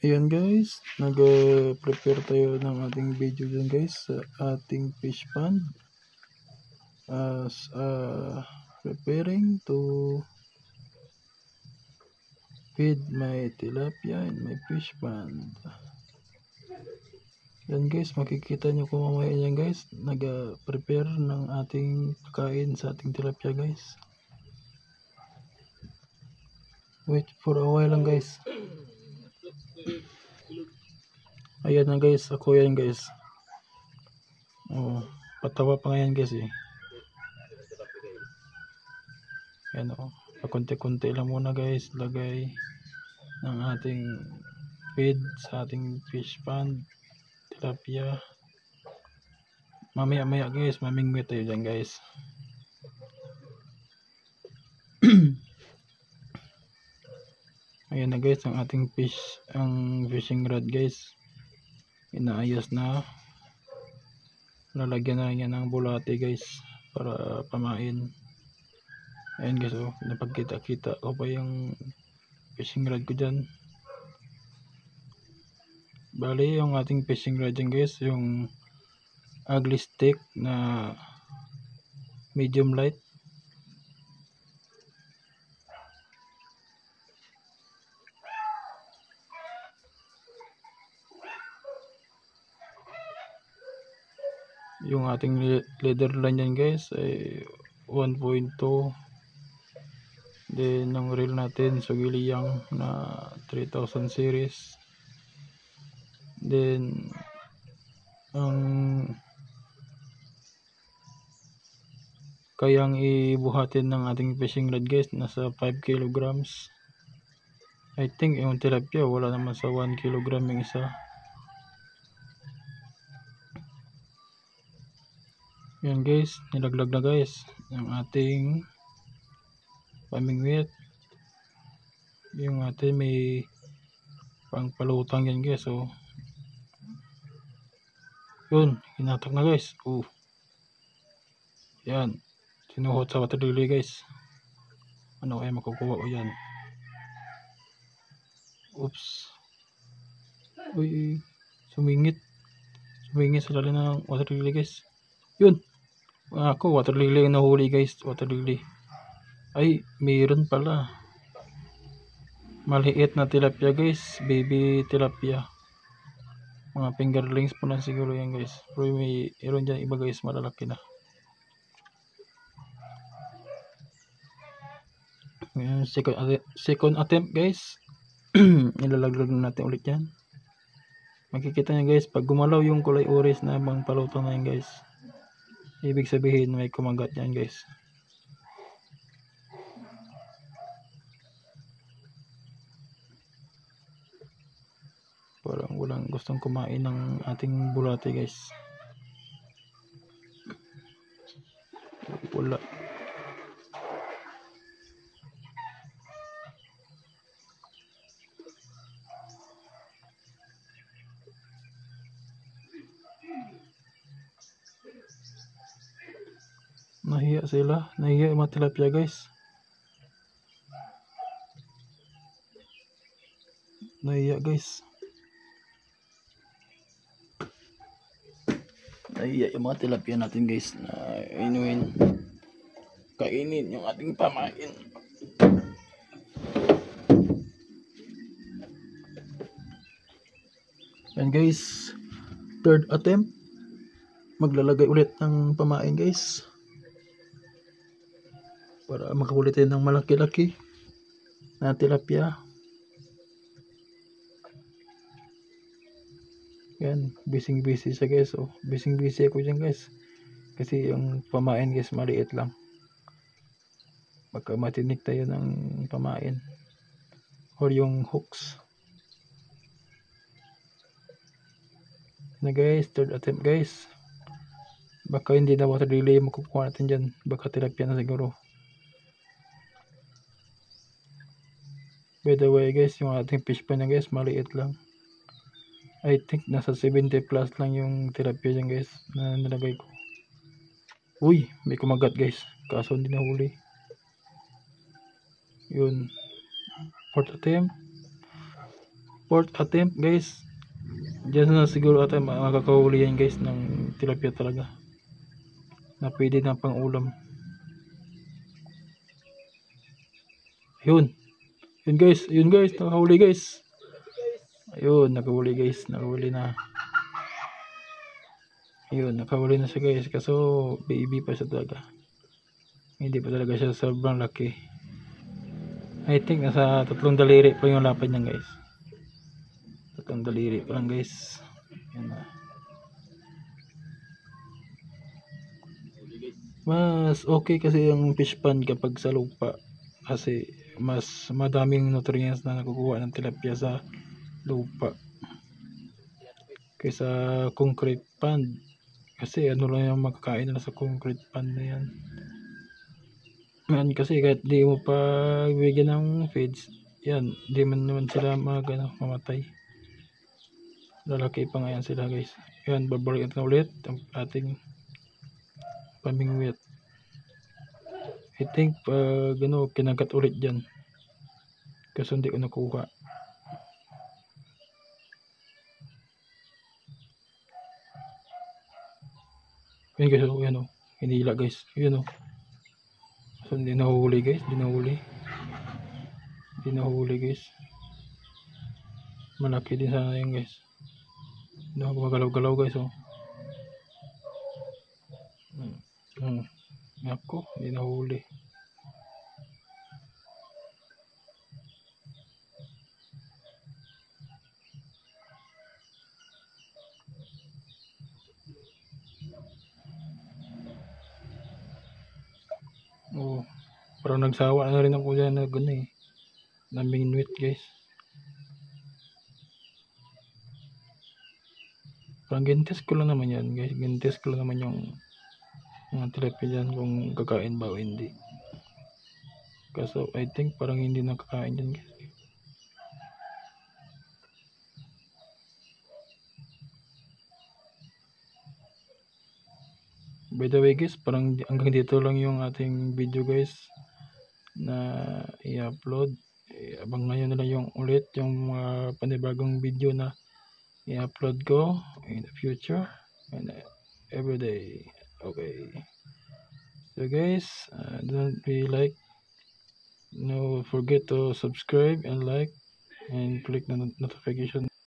Ayan guys, nag-prepare tayo ng ating video dyan guys sa ating fish pond as preparing to feed my tilapia in my fish pond. Yan guys, makikita nyo kung mamaya yan guys, nag-prepare ng ating pagkain sa ating tilapia guys. Wait for a while lang guys. Ayan na guys, ako yan guys. Oh, patawa pa nga yan guys eh. Yan o, pakunti-kunti lang muna guys, lagay ng ating feed sa ating fish pond, tilapia. Mamaya guys, mamingwit tayo dyan guys. Ayan na guys, ang ating fishing rod guys. Inaayos na. Lalagyan na lang yan ng bulate guys para pamain. Ayan guys, oh, napagkita-kita ko pa yung fishing rod ko dyan. Bali yung ating fishing rod dyan guys, yung ugly stick na medium light. Yung ating leader line yan guys ay 1.2. Then ang reel natin Sugiliyang na 3000 series. Then ang kayang ibuhatin ng ating fishing rod guys nasa 5 kilograms. I think yung tilapia wala naman sa 1 kilogram yung isa. Yan guys, nilaglag na guys yung ating pamingwit. Yung ating may pangpalutang yan guys. So yun, hinatak na guys. Yan, sinuhot sa water lily guys. Ano kaya makukuha ko yan? Oops. Uy, sumingit sa lalim ng water lily guys. Yun, ako water lily yung nahuli guys. Water lily. Ay, mayroon pala maliit na tilapia guys, baby tilapia. Mga fingerlings po lang siguro yan guys. Pero mayroon dyan iba guys, malalaki na. Ngayon, second attempt guys. Ilalaglag natin ulit yan. Makikita nyo guys, pag gumalaw yung kulay orange na bang palutang na yan guys, ibig sabihin may kumagat yan guys. Parang walang gustong kumain ng ating bulate guys. Wala. Nahiya sila. Nahiya yung mga tilapia guys. Nahiya guys. Nahiya yung mga tilapia natin guys na kainin yung ating pamain. Yan guys, third attempt. Maglalagay ulit ng pamain guys para makakulitin ng malaki-laki na tilapia. Yan, busy siya guys. Oh, busy ako dyan guys. Kasi yung pamain guys maliit lang. Baka matinik tayo ng pamain or yung hooks. Na guys, third attempt guys. Baka hindi na water lily makukuha natin dyan. Baka tilapia na siguro. By the way guys, yung ating fish pan guys maliit lang. I think nasa 70 plus lang yung tilapia dyan guys na nilagay ko. Uy, may kumagat guys. Kaso hindi nahuli. Yun. Fourth attempt. fourth attempt guys. Diyan na siguro ata makakahuli yan guys ng tilapia talaga na pwede na pang ulam. Yun guys, nakahuli guys. Ayun, nakahuli guys, nakahuli na. Ayun, nakahuli na siya guys, kaso baby pa siya talaga. Hindi pa talaga siya sobrang laki. I think nasa 3 daliri pa yung lapad niya guys. 3 daliri pa lang guys. Yan na. Mas okay kasi yung fish pond kapag sa lupa. Kasi mas madaming nutrients na nakukuha ng tilapia sa lupa. Kaysa concrete pond. Kasi ano lang yung makakain nila sa concrete pond na yan. Yan kasi kahit di mo pa bigyan ng feeds, yan, di man naman sila mamatay. Lalaki pa nga yan sila guys. Yan, babalik natin ulit ang ating pamingwit. I think pag kinagat ulit dyan. Kasi hindi ko nakuha. Yan guys, yan hinila guys. Yan so hindi nahuli guys, hindi nahuli guys. Malaki din sana yan guys. Gumagalaw-galaw guys Ako, hindi nahuli. Parang nagsawa na rin ako dyan na gano'n namingwit guys. Parang gintes ko lang naman yan guys. Gintes ko lang naman yung mga tilapia dyan kung kakain ba o hindi. Kaso I think parang hindi nakakain dyan guys. By the way guys, parang hanggang dito lang yung ating video guys na i-upload. Abang ngayon na lang yung ulit yung panibagong video na i-upload ko in the future and every day. Okay. So guys, don't be like, no forget to subscribe and like and click the notification